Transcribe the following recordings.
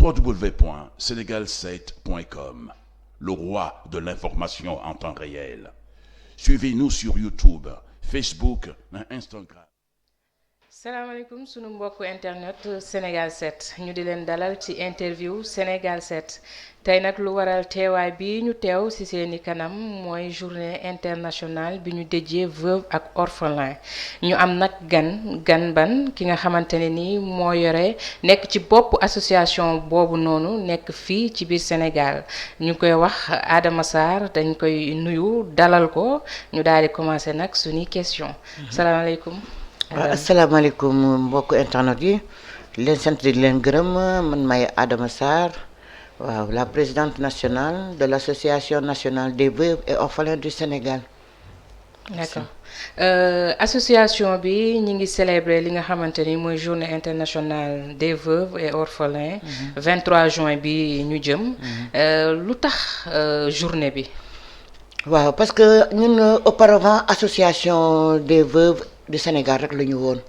www.senegal7.com, le roi de l'information en temps réel. Suivez-nous sur YouTube, Facebook et Instagram. salaamaaleykum sunu mbokku internet Sénégal 7 ñu di leen dalal ci interview Sénégal 7 tey nag lu waral teewaay bi ñu teew ci seeni kanam mooy journée internationale bi ñu dédié veuve ak orphelin ñu am nag gan ban ki nga xamante ne ni moo yore nekk ci bopp association boobu noonu nekk fii ci biir Sénégal ñu koy wax Adama Sarr dañ koy nuyu dalal ko ñu daal di commencer nag suñuy question salaamaaleykum. waaw asalaamaaleykum mbokku internet yi leen sant di leen gërëm man may Adama Sarr waaw la présidente nationale de l'association nationale des veuves et orphelins du Sénégal. D'accord association bi ñi ngi célébrer li nga xamante ni mooy journée internationale des veuves et orphelins 23 juin bi ñu jëm lu tax journée bi. waaw parce que ñun auparavant association des veuves du Sénégal rek la ñu woon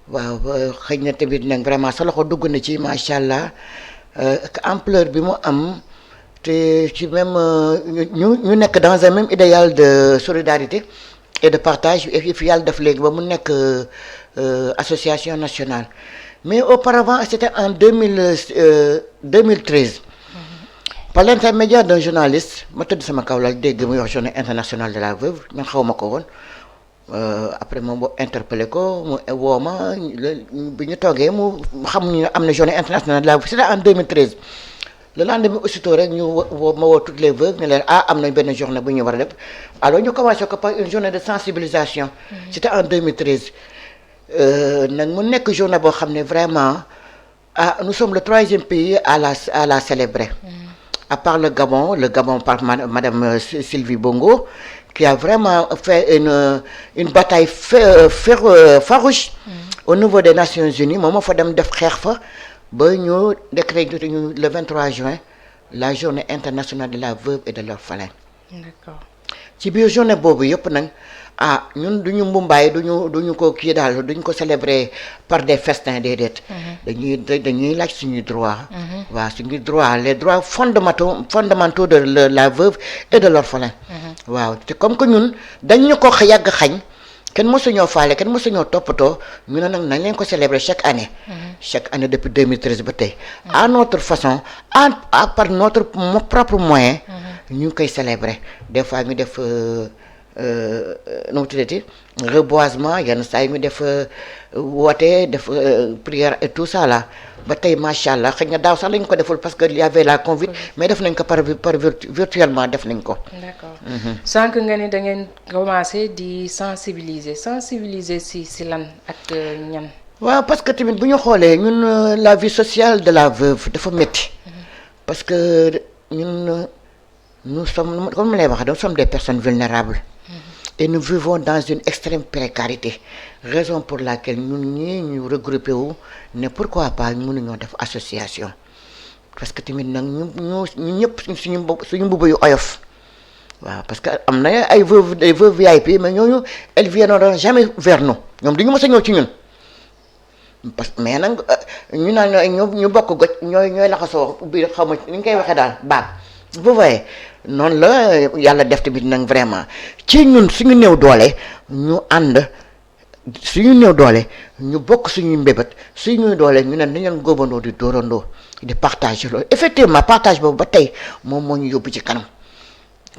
waaw xëy na tamit nag vraiment sa loxo dugg na ci macha allah ampleur bi mu am te ci même ñu nekk dans un même idéal de solidarité et de partage et fi yàlla def léegi ba mu nekk association nationale mais auparavant c'était en 2013 par l'intermédiaire d'un journaliste ma tëdd sama kaw lal dégg muy wax journée internationale de la veuve man xaw ma ko woon. Après moom interpellé ko mu woo ma bi ñu toogee mu xam ñu am na journée internationale de la veuve c'était en 2013 le lendemain aussitôt rek ñu ma woo toutes les veuves ne leen am na benn journée bu ñu war a def alors ñu commencé ko par une journée de sensibilisation. C'était en 2013 nag mu nekk journée boo xam ne vraiment nous sommes le 3e pays à la célébrer. À part le Gabon par madame Sylvie Bongo qui a vraiment fait une bataille farouche au niveau des Nations Unies moom moo fa dem def xeex fa ba ñu décréter ñu le 23 juin la journée internationale de la veuve et de l'orphelin. D'accord. ci biir journée boobu yëpp nag ñun duñu mbumbaay duñu ko kii daal duñu ko célébrer par des festins déedéet. dañuy laaj suñuy droit. waaw suñuy droit les droits fondamentaux de la veuve et de l'orphelin. waaw te comme que ñun dañu ko yàgg xañ kenn mësuñoo faale kenn mësuñoo toppatoo ñu ne nag nañ leen ko célébrer chaque année. chaque année depuis 2013 ba tey. à notre façon par notre propre moyen. ñu ngi koy célébrer des fois ñu def nu mu tuddati reboisement yenn saa yi ñu def woote def prière et tout ça là ba tey macha allah xëy na daaw sax lañ ko deful parce que il y avait la Covid mais def nañ ko par virtuellement def nañ ko. D'accord sànq nga ni da ngeen commencé di sensibiliser si lan ak ñan. waaw parce que tamit bu ñu xoolee ñun la vie sociale de la veuve dafa métti. parce que ñun. Nous sommes, comme les nous sommes des personnes vulnérables. Et nous vivons dans une extrême précarité. Raison pour laquelle nous regroupons, mais pourquoi pas nous nous def association. Parce que nous sommes beaucoup oyof. Parce que des veuves VIP, mais elles viendront jamais vers nous. Nous ne sommes pas nous. Mais nous bokk goj ñooy laxasoo biir xaw ma ni ñu koy waxee daal baag vous voyez noonu la yàlla def tamit nag vraiment ci ñun suñu néew doole ñu ànd suñu néew doole ñu bokk suñuy mbébét suñuy doole ñu ne dañu leen góobandoo di dóorandoo di partage loolu effectivement partage boobu ba tey moom moo ñu yóbbu ci kanam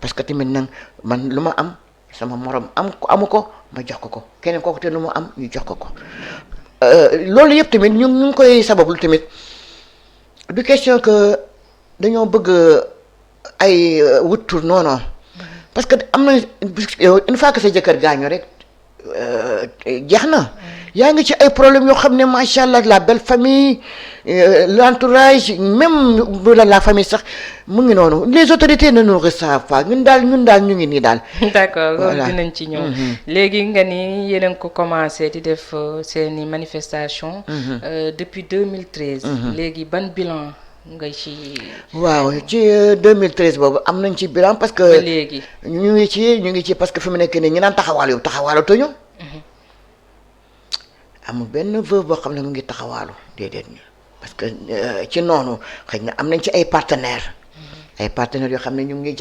parce que tamit nag man lu ma am sama morom amu ko ma jox ko keneen kooku te lu mu am ñu jox ko loolu yëpp tamit ñu ngi koy sabablu tamit du question que dañoo bëgg ay wut tur non parce que am na une fois que sa jëkkër gaañu rek jeex na yaa ngi ci ay problèmes yoo xam ne macha allah la belle famille l'entourage même bu la famille sax mu ngi noonu les autorités ne nous reçoivent pas ñun daal ñu ngi nii daal. d'accord loolu dinañ ci ñëw. léegi nga ni yéen a ngi ko commencé di def seeni manifestation depuis 2013. léegi ban bilan nga ci. waaw ci 2013 boobu am nañ ci bilan parce que. ba léegi ñu ngi ci parce que fi mu nekk nii ñu naan taxawaalutuñu. amul benn veuve boo xam ne mu ngi taxawaalu déedéet ñu parce que ci noonu xëy na am nañ ci ay partenaires yoo xam ne ñu ngi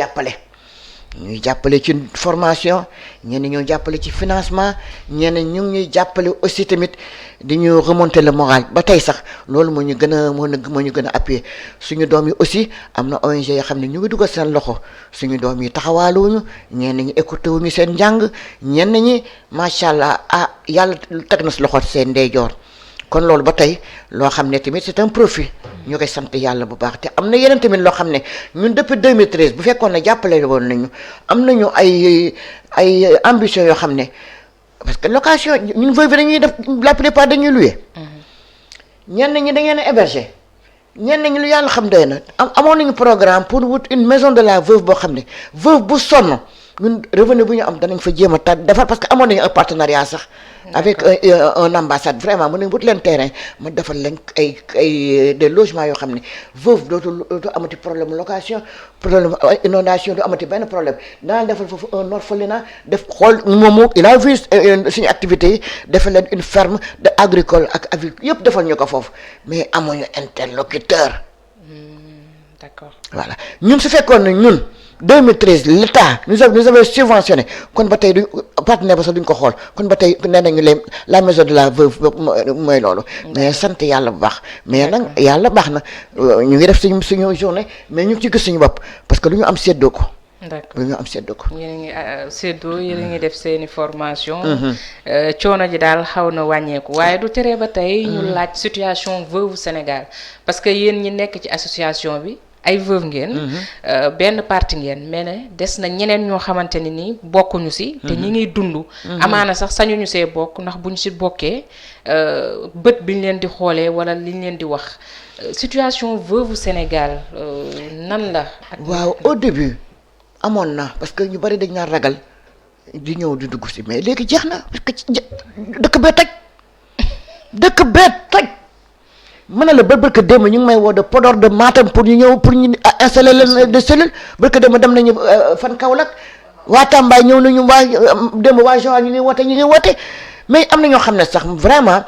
ñuy jàppale ci formation ñenn ñoo jàppale ci financement ñenn ñu ngi ñuy jàppale aussi tamit di ñu remonter le moral ba tey sax loolu moo ñu gën a appuyer suñu doom yi aussi am na ONG yoo xam ne ñu ngi dugal seen loxo suñu doom yi taxawaaluwuñu ñenn ñi écouté wuñu seen njàng ñenn ñi macha allah yàlla teg na si loxo seen ndeyjoor. kon loolu ba tey loo xam ne tamit c'est un profit ñu koy sant yàlla bu baax te am na yeneen tamit loo xam ne ñun depuis 2013 bu fekkoon ne jàppale woon nañu am nañu ay ambition yoo xam ne parce que location ñun veuve dañuy def la plupart dañuy louer ñenn ñi dañu leen a héberger ñenn ñi lu yàlla xam doy na amoon nañu programme pour wut une maison de la veuve boo xam ne veuve bu sonn ñun revenu bu ñu am danañ fa jéem a defar parce que amoon nañu un partenariat sax avec un ambassade vraiment mu ne wut leen terrain ma defal leen ay des logements yoo xam ne veuve dootu amati problème location problème inondation du amati benn problème daan defal foofu un orphelinat def xool moomu il a vu suñu activités yi defal leen une ferme de agricole ak avicole yëpp defal ñu ko foofu mais amuñu interlocuteur. D'accord. Voilà ñun su fekkoon ne ñun 2013 l'État nous avait subventionné kon ba tey du partenaire ba sax duñ ko xool kon ba tey nee nañu la maison de la veuve mooy loolu. mais sant yàlla bu baax. mais nag yàlla baax na ñu ngi def suñu journée mais ñu ngi ci gis suñu bopp parce que lu ñu am séddoo ko. d'accord lu ñu am séddoo ko. yéen a ngi séddoo yéen a ngi def seeni formation. coono ji daal xaw na wàññeeku waaye du tere ba tey ñu laaj situation veuve Sénégal parce que yéen ñi nekk ci association bi. ay veuve ngeen benn parti ngeen mais ne des na ñeneen ñoo xamante ni nii bokkuñu si te ñi ngiy dund amaana sax sañuñu see bokk ndax buñ si bokkee bët biñ leen di xoolee wala liñ leen di wax situation veuve Sénégal nan la waaw au début amoon na parce que ñu bari dañ naan ragal di ñëw di dugg si mais léegi jeex na parce que dëkk bee toj mën na la barka démb ñu ngi may woo de Podor de Matam pour ñu ñëw pour ñu installer leen des cellules barka démb dem nañu fan Kaolack waa Tamba ñëw nañu démb waa Joal ñu ngi woote mais am na ñoo xam ne sax vraiment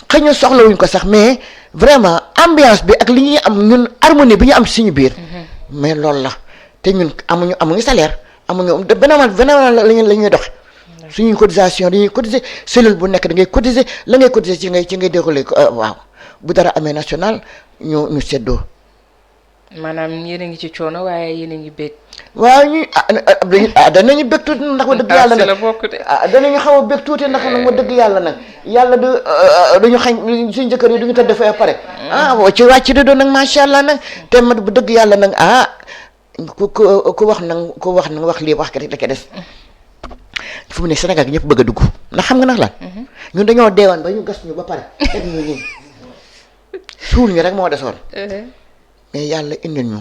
xëy na soxlawuñ ko sax mais vraiment ambiance bi ak li ñuy am ñun harmonie bi ñu am suñu biir mais loolu la te ñun amuñu salaire amuñu beneen la ñuy doxe suñuy cotisation dañuy cotiser cellule bu nekk da ngay cotiser la ngay cotiser ci ngay déroulé waaw bu dara amee national ñu seddoo. maanaam yéen a ngi ci coono waaye yéen a ngi bég. waaw danañu bég tuuti ndax ma dëgg yàlla nag danañu xaw a bég tuuti ndax ma dëgg yàlla nag yàlla duñu xañ suñu jëkkër yi duñu tëdd fa pare ci wàcc di doon nag macha allah nag te ma bu dëgg yàlla nag ku wax wax lii wax rek la ca des fu mu ne Sénégal gi ñëpp bëgg a dugg ndax xam nga nag lan ñun dañoo deewoon ba ñu gas ñu ba pare teg ñu nii suul ñu rek moo desoon mais yàlla indil ñu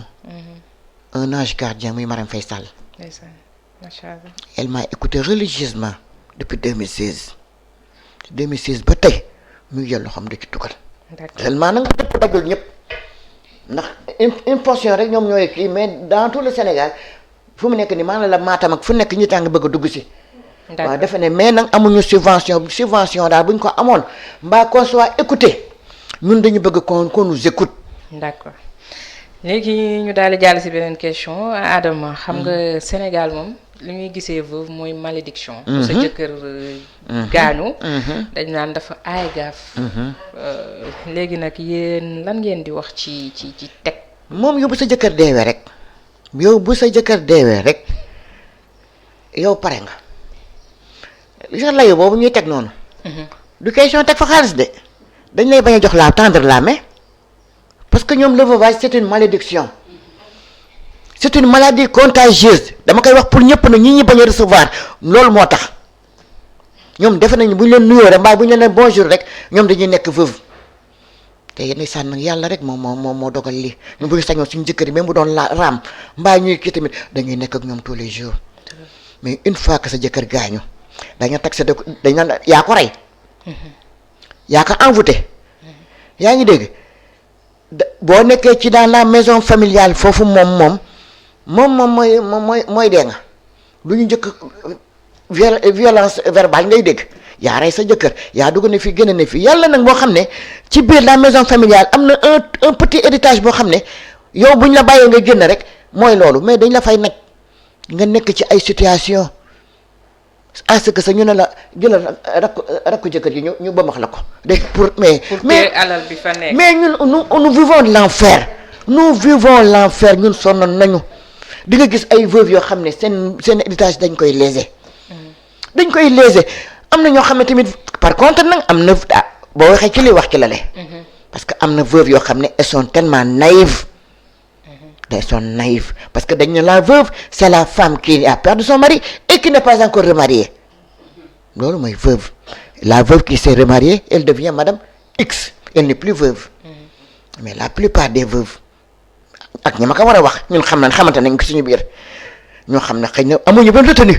un ange gardien muy Marème Faye Sall macha allah elle m'a écouté religieusement depuis 2016 ba tey muy jël loxoom di ci dugal tellement nag dëpp dajul ñëpp ndax imposition rek ñoom ñooy kii mais dans tout le Sénégal fu mu nekk ni maanaam la Matam ak fu nekk ñi tàng bëgg a dugg si waaw defe ne mais nag amuñu subvention daal bu ñu ko amoon mbaa qu'on soit écouté ñun dañu bëgg qu'on nous écoute. d'accord léegi ñu daal di jàll si beneen question Adama xam nga Sénégal moom li ñuy gisee veuve mooy malédiction. bu sa jëkkër gaañu. dañ naan dafa aay gaaf. léegi nag yéen lan ngeen di wax ci teg. moom yow bu sa jëkkër deewee rek yow pare nga li sax layu boobu ñuy teg noonu. du question teg fa xaalis de dañ lay bañ a jox la tendre la main parce que ñoom le veuvage c'est une malédiction c'est une maladie contagieuse dama koy wax pour ñëpp na ñi bañ a recevoir loolu moo tax ñoom defe nañu bu ñu leen nuyoo rek mbaa bu ñu leen bonjour rek ñoom dañuy nekk veuve te yenn sànn nag yàlla rek moo dogal lii ñu bëgg sañoon suñu jëkkër yi même bu doon raam mbaa ñuy kii tamit dañuy nekk ak ñoom tous les jours mais une fois que sa jëkkër gaañu dañoo teg sa dañ naan yaa ko rey yaa ko envoûté yaa ngi dégg boo nekkee ci dans la maison familiale foofu moom mooy dee nga lu ñu njëkk violence verbale ngay dégg yaa rey sa jëkkër yaa dugg ne fii génn ne fii yàlla nag moo xam ne ci biir la maison familiale am na un petit héritage boo xam ne yow buñ la bàyyee nga génn rek mooy loolu mais dañ la fay nag nga nekk ci ay situation à ce que ça ñu ne la jëlal rakku jëkkër ji ñu bëmax la ko dégg mais alal bi fa nekk mais ñun nous vivons l'enfer ñun sonn nañu di nga gis ay veuves yoo xam ne seen héritage dañ koy léser am na ñoo xam ne tamit par contre nag am na boo waxee ci li wax ci la le parce que am na veuves yoo xam ne elles sont tellement naïves parce que dañ ne la veuve c'est la femme qui a perdu son mari et qui n'est pas encore remariée loolu mooy veuve la veuve qui s'est remariée elle devient madame X elle n'est plus veuve mais la plupart des veuves ak ñi ma ko war a wax ñun xamante nañ ko suñu biir ñoo xam ne xëy na amuñu benn retenue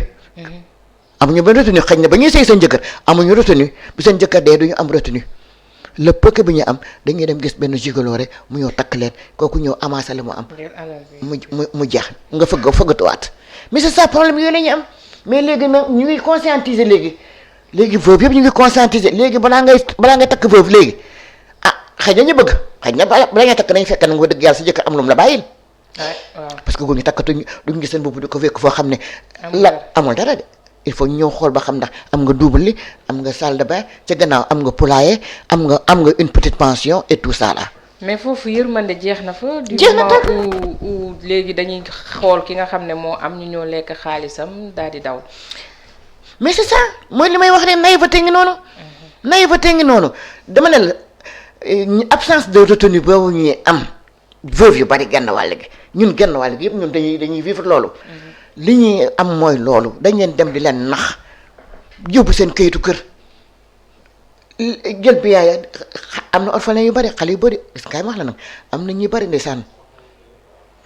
xëy na ba ñuy sëy seen jëkkër amuñu retenue bu seen jëkkër dee duñu am retenue le peu que bi ñu am dañuy dem gis benn gigolo rek mu ñëw takk leen kooku ñëw amassé la mu am mu jeex nga fëggatuwaat mais c'est ça problème yooyu la ñu am mais léegi nag ñu ngi conscientiser léegi veuve yëpp ñu ngi conscientiser léegi balaa ngay takk veuve léegi xëy na ñu bëgg xëy na bala ngay takk nañ fekk na nga dëgg yàlla sa jëkkër am lu mu la bàyyil parce que góor ñi takkatuñ duñ gis seen bopp di ko fekk foo xam ne amul dara de il faut ñu ñëw xool ba xam ndax am nga double lit am nga salle de bain ca gannaaw am nga poulailler am nga une petite pension et tout ça là. mais foofu yërmande jeex na fa. du moment où léegi dañuy xool ki nga xam ne moo am ñu ñoo lekk xaalisam daal di daw. mais c'est ça mooy li may wax ne naïveté ngi noonu dama ne la absence de retenue boobu ñuy am veuve yu bari genn wàll gi ñun genn wàll gi yëpp ñun dañuy vivre loolu. li ñuy am mooy loolu dañ leen dem di leen nax yóbbu seen kayitu kër jël bi yaay am na orphelin yu bari xale yu bari gis kaay wax la nag am na ñi bari ndeysaan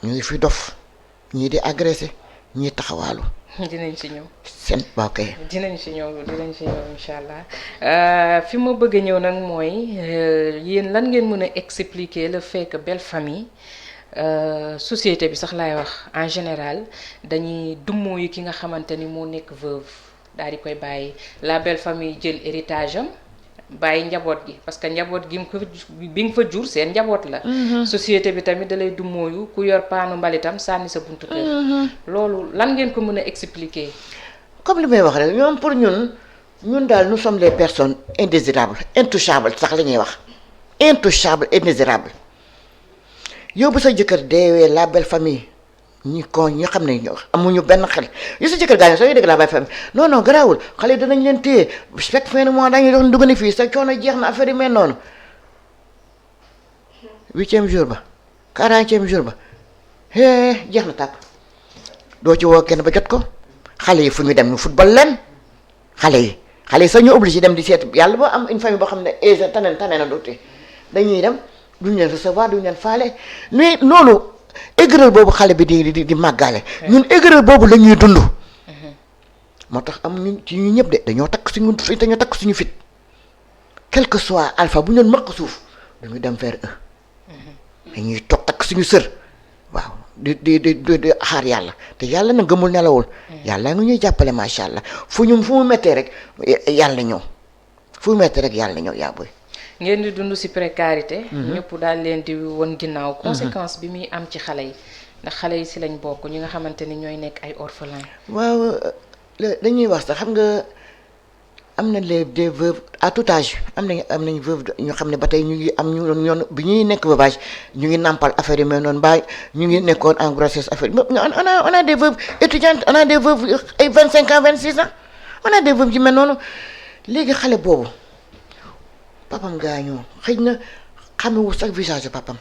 ñu ngi fi dof ñii di agressé ñii taxawaalu. dinañ ci ñëw. dinañ ci ñëw incha allah fi ma bëgg a ñëw nag mooy yéen lan ngeen mën a expliquer le fait que belle famille. Société bi sax laay wax en général dañuy dummoo yi ki nga xamante ni moo nekk veuve daal di koy bàyyi la belle famille jël héritage am bàyyi njaboot gi parce que njaboot gi bi nga fa jur seen njaboot la. Société bi tamit dalay dummóoyu ku yor paanu mbalitam sànni sa buntu kër. loolu lan ngeen ko mën a expliquer. comme li may wax rek ñoom pour ñun daal nous sommes les personnes indésirables intouchables sax la ñuy wax intouchables indésirables. yow bu sa jëkkër deewee la belle famille ñi xam ne amuñu benn xel yow sa jëkkër gaañoo soo dégg la belle famille non garaawul xale yi danañ leen téye chaque fin de mois dañuy doon dugg ne fii sa coono jeex na affaire yi mel noonu 8e jour ba 40e jour ba jeex na tàkk doo ci woo kenn ba jot ko xale yi fu ñu dem ñu football leen xale yi sax ñu obligé dem di seet yàlla boo am une famille boo xam ne tane na doote dañuy dem. duñ leen recevoir duñ leen faale mais loolu aigreur boobu xale bi di màggale ñun aigreur boobu la ñuy dund moo tax am ñu ci ñu ñëpp de dañoo takk suñu fit quel que soit alpha bu ñu doon maq suuf dañuy dem vers eux dañuy toog takk suñu sër waaw di xaar yàlla te yàlla na gëmul nelawul yàlla nga ñuy jàppale macha allah fu mu mettee rek yàlla ñëw yaa boy ngeen di dund ci précarité. ñëpp daal leen di won ginnaaw. conséquence bi muy am ci xale yi ndax xale yi ci lañ bokk ñi nga xamante ni ñooy nekk ay orphelins. waaw dañuy wax sax xam nga am na des veuves à tout âge am nañ veuve ñu xam ne ba tey ñu ngi am ñoon bi ñuy nekk veuvage ñu ngi nàmpal affaire yi mel noonu mbaa ñu ngi nekkoon en grossesse affaire yi on a des veuves étudiantes on a des veuves ay 25 ans 26 ans on a des veuves yu mel noonu léegi xale boobu. papam gaañoo xëy na xamewul sax visage papam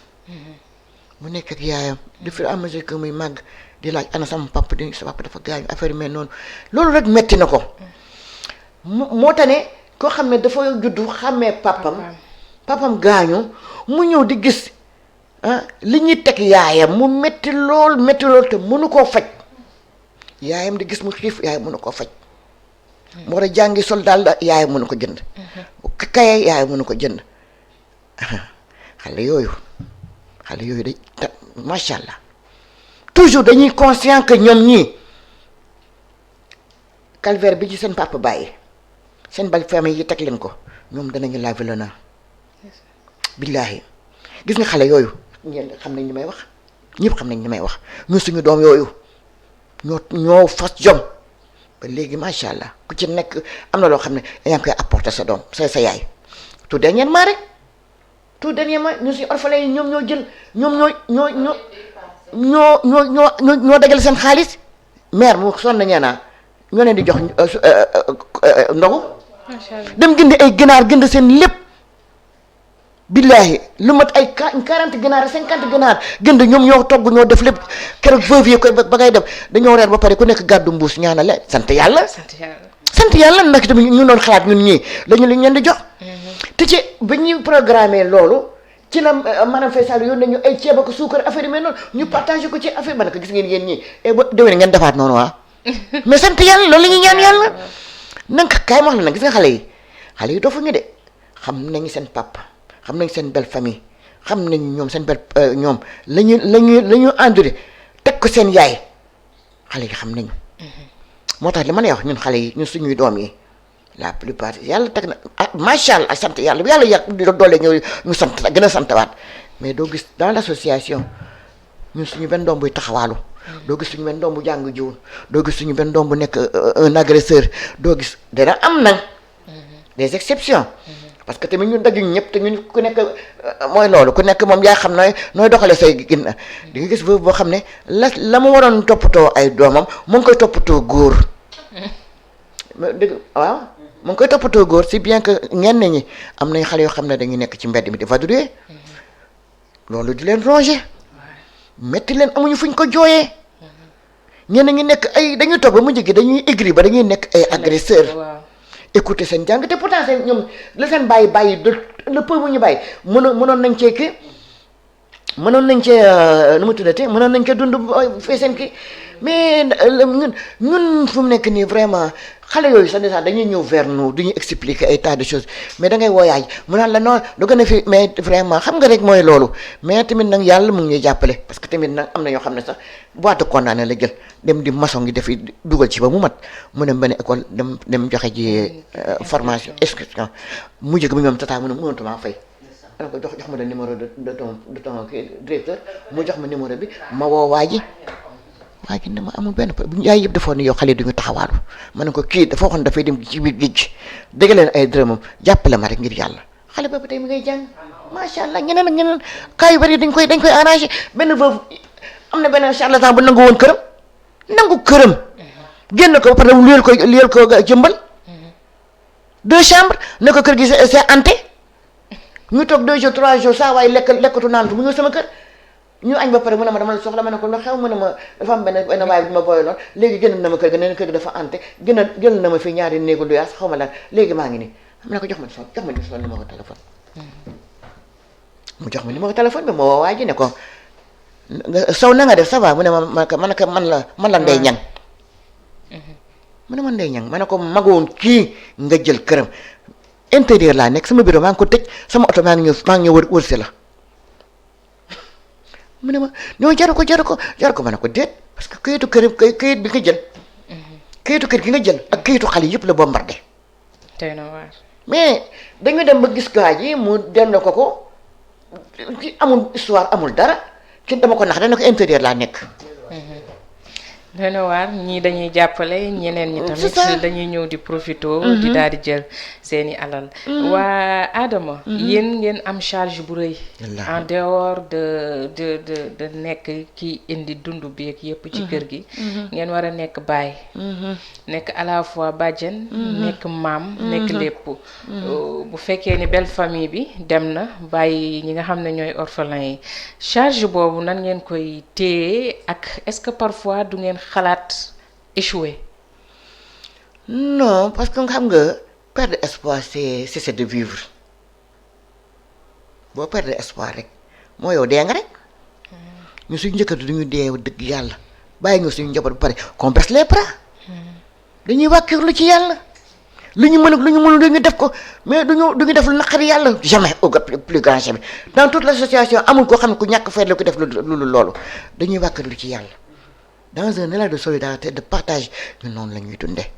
mu nekk ak yaayam di fi am que muy màgg di laaj ana sama papa sa papa dafa gaañu affaire yi mel noonu loolu rek metti na ko moo tax ne koo xam ne dafa juddu xàmmee papam gaañu mu ñëw di gis li ñuy teg yaayam mu metti lool te mënu koo faj yaayam di gis mu xiif yaayam mënu koo faj mu war a jàngi sol daal yaayam mënu ko jënd kaye yaayam mënu ko jënd xale yooyu da macha allah toujours dañuy conscient que ñoom ñii calvaire bi ci seen papa bàyyi seen bal famille yi teg leen ko ñoom danañu laver l'honneur billaahi gis nga xale yooyu ngeen xam nañ li may wax ñëpp xam nañ li may wax ñu suñu doom yooyu ñoo fas jom ba léegi macha allah ku ci nekk am na loo xam ne yaa ngi koy apporter sa doom sa yaay tout dernièrement rek tout dernièrement ñu suñu orphelins yi ñoom ñoo jël ñoom ñoo dajale seen xaalis maire mu sonn nañu naa ñoo leen di jox ndogu dem jënd ay ginaar jënd seen lépp billaahi lu mat ay 40 ginaar 50 ginaar gënd ñoom ñoo togg ñoo def lépp keroog veuve yi koy ba ngay dem dañoo reer ba pare ku nekk gàddu mbuus ñaanale sant yàlla nag tamit ñu doon xalaat ñun ñii lañu leen di jox te ci ba ñuy programmé loolu ci la maanaam Faye Sall yoon nañu ay ceeb ak suukar affaire yi mel noonu ñu partagé ko ci affaire ba nag gis ngeen ñii et ba déwén ngeen defaat noonu mais sant yàlla loolu la ñuy ñaan yàlla nanga kaay ma wax la nag gis nga xale yi dofuñu de xam nañu seen papa xam nañ seen belle famille xam nañ ñoom seen belle ñoom la ñu enduré teg ko seen yaay xale yi xam nañu moo tax li ma lay wax ñun xale yi ñun suñuy doom yi la plupart yàlla teg na macha allah sant yàlla bu yàlla yàq di doole ñu sant gën a santawaat mais doo gis dans l'association ñun suñu benn doom buy taxawaalu doo gis suñu benn doom bu jàng jiwul doo gis suñu benn doom bu nekk un agresseur doo gis dana am nag des exceptions parce que tamit ñun dajuñ ñëpp te ñun ku nekk mooy loolu ku nekk moom yaa xam nooy doxale say gin di nga gis boobu boo xam ne la mu waroon toppatoo ay doomam mu ngi koy toppatoo góor dëgg waaw mu ngi koy toppatoo góor si bien que ñenn ñi am nañ xale yoo xam ne dañuy nekk ci mbedd mi di vadrouiller loolu di leen ronger metti leen amuñu fuñ ko jooyee ñenn ñi nekk ay dañuy toog ba mujj gi dañuy aigri ba dañuy nekk ay agresseur écouter seen jàng te pourtant seen ñoom la seen bàyyi le peu bu ñu bàyyi mënoon nañ cee kii mënoon nañ cee nu mu tuddati mënoon nañ cee dund fee seen kii mais ñun fu mu nekk nii vraiment xale yooyu sax déjà dañuy ñëw vers nous duñuy expliquer ay tas de choses mais da ngay wooyaay mu naan la non du gën a fi mais vraiment xam nga rek mooy loolu mais tamit nag yàlla mu ngi ñuy jàppale parce que tamit nag am na ñoo xam ne sax boîte de condamné la jël dem di maçon gi defi dugal ci ba mu mat mu dem benn école dem joxe ji formation excursion mu jëg bi ñoom tata mu ne mënatuma fay ana ko jox ma le numéro de ton directeur mu jox ma numéro bi ma woo waa ji ne ma amul benn bu yaay yëpp defoon ne yow xale duñu taxawaalu ma ne ko kii dafa waxoon dafay dem ci biir géej gi dégg leen ay dërëmam jàppale ma rek ngir yàlla xale boobu tey mi ngay jàng macha allah ñeneen ak ñeneen cas yu bari dañ koy arrangé benn veuve am na benn charlatan bu nangu woon këram génn ko ba pare luyel ko jëmbal 2 chambres ne ko kër gi c'est hanté ñu toog 2 jours 3 jours saa waaye lekkatu naan mu ñëw sama kër ñu añ ba pare mu ne ma dama la soxla ma ne ko lu xew mu ne ma dafa am benn waay bi ma booy loon léegi génn na ma kër ga nee na kër ga dafa hanté jël na ma fii ñaari néegu luyaas xaw ma lan léegi maa ngi nii xam ne ko jox ma numéro téléphone mu jox ma numéro téléphone bi ma woo waa ji ne ko Sow na nga def ça va mu ne man la Ndeye Niang mu ne ma Ndeye Niang ma ne ko magoon kii nga jël këram intérieur laa nekk sama bureau maa ngi ko tëj sama oto maa ngi ñëw wër si la mu ne ma ñoo jaru ko ma ne ko déet parce que kayitu kayit bi nga jël kayitu kër gi nga jël ak kayitu xale yëpp la bombardé mais dañu dem ba gis gaa ji mu dem na ko amul histoire amul dara ci dama ko nax dana ko intérieur laa nekk dana waar ñii dañuy jàppale ñeneen ñi tamit dañuy ñëw di profito di daal di jël seeni alal waa Adama yéen ngeen am charge bu rëy en dehors de nekk ki indi dund bi ak yëpp ci kër gi ngeen war a nekk baay nekk à la fois bàjjen nekk maam nekk lépp bu fekkee ni belle famille bi dem na bàyyi ñi nga xam ne ñooy orphelin yi charge boobu nan ngeen koy téye ak est-ce que parfois du ngeen xalaat échoué. Non parce que xam nga perdre espoir c'est cesser de vivre boo perdre espoir rek moo yow dee nga rek ñu suñu njëkkati duñu dee dëgg yàlla bàyyi nga suñu njaboot ba pare qu'on baisse les bras dañuy wàkkirlu ci yàlla lu ñu mën ak lu ñu mënul ñu def ko mais duñu def lu naqari yàlla jamais au plus grand jamais dans toute l'association amul koo xam ne ku ñàkk fayda la ko def lu loolu dañuy wàkkirlu ci yàlla dans un élan de solidarité de partage ñu noonu la ñuy dundee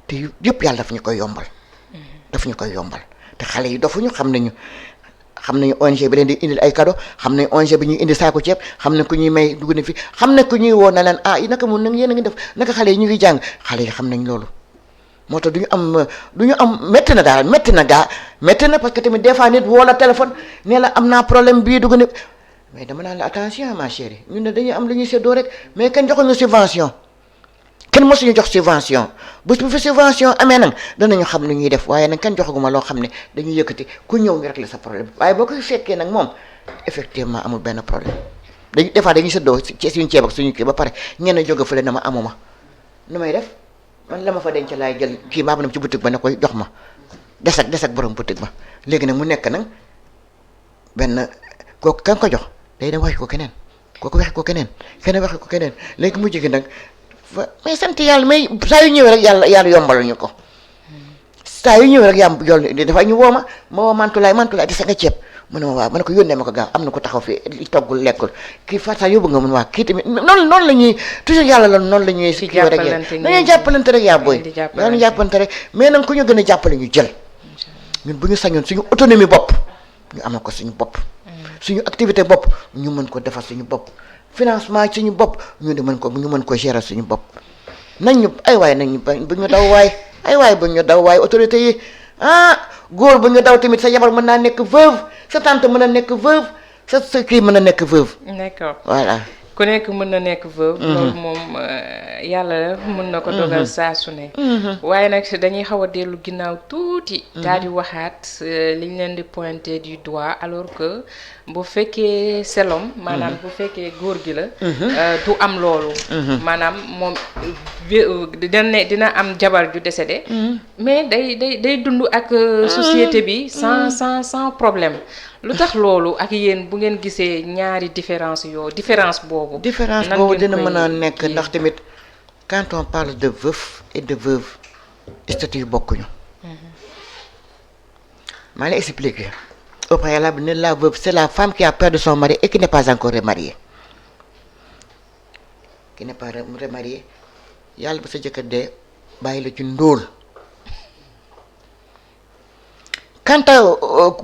te yëpp yàlla daf ñu koy yombal daf ñu koy yombal te xale yi dofuñu xam nañu ONG bi leen di indil ay cadeau xam nañ ONG bi ñuy indi saako ceeb xam nañ ku ñuy may dugg na fi xam nañ ku ñuy woo na leen naka mun nag yéen a ngi def naka xale yi ñu ngi jàng xale yi xam nañ loolu moo tax du ñu am métti na daal métti na parce que tamit des fois nit woo la téléphone ne la am naa problème bii dugg na mais dama naan la attention ma chérie ñun ne dañuy am lu ñuy séddoo rek mais kenn joxuñu subvention kenn mosuñu jox subvention bu fi subvention amee nag danañu xam lu ñuy def waaye nag kenn joxaguma loo xam ne dañuy yëkkati ku ñëw ñu régler sa problème waaye boo ko fekkee nag moom effectivement amul benn problème des fois dañuy séddoo ci suñu ceeb ak suñu kii ba pare ñenn jóge fële na ma amuma nu may def man la ma fa denc laay jël kii maa dem ci boutique ba ne koy jox ma des ak borom boutique ba léegi nag mu nekk nag benn kooku kan ko jox day dem waxi ko keneen kooku waxi ko keneen waxi ko keneen léegi mu jigi nag mais sant yàlla mais saa yu ñëwee rek yàlla yombal ñu ko saa yu ñëwee rek dafa ñu woo ma woo mantulaay di sa nga ceeb mu ne ma waaw ma ne ko yónnee ma ko gaaw am na ko taxaw fii toggul lekkul kii Fatou yóbbu nga mun waa kii tamit noonu la ñuy toujours yàlla la noonu la ñuy kii rek dañuy jàppalante rek yaa booy dañuy jàppalante rek mais nag ku ñu gën a jàppale ñu jël ñun bu ñu sañoon suñu autonomie bopp ñu amal ko suñu bopp suñu activité bopp ñu mën ko defar suñu bopp financement suñu bopp ñu mën ko gérer suñu bopp nañ ñu ay waay nañ ñu bu ñu daw waay ay waay bu ñu daw waay autorité yi góor bu ñu daw tamit sa jabar mën naa nekk veuve sa tante mën na nekk veuve sa kii mën na nekk veuve. d'accord voilà. ku nekk mën na nekk veuve. loolu moom yàlla mën na ko dogal saa su ne. waaye nag dañuy xaw a dellu ginnaaw tuuti. daal di waxaat liñ leen di pointer du doigt alors que bu fekkee selom maanaam bu fekkee góor gi la. du am loolu. maanaam moom dina am jabar ju décédé. mais day dund ak société bi sans problème. lu tax loolu ak yéen bu ngeen gisee ñaari différence boobu. différence boobu dina mën a nekk ndax tamit quand on parle de veuf et de veuve statut yu bokkuñu. maa ngi lay expliquer au préalable ne la veuve c'est la femme qui a perdu son mari et qui n'est pas encore remariée. qui n'est pas remariée yàlla ba sa jëkkër dee bàyyi la ci ndóol. quant à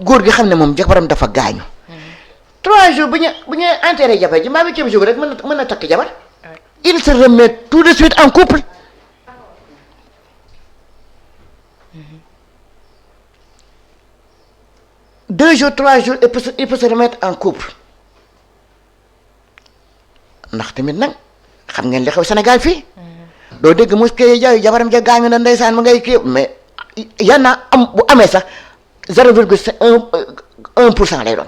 góor gi xam ne moom jabaram dafa gaañu. 3 jours bu ñu enterré jabar ji maa ngi ceeb jour rek mën na takk jabar. il se remet tout de suite en couple. 2 jours 3 jours il peut se remettre en couple. ndax tamit nag xam ngeen li xew Sénégal fii. doo dégg mosquée yi jaayu jabaram ja gaañu na ndeysaan ma ngay kii mais yan naa am bu amee sax. 0,1% lay doon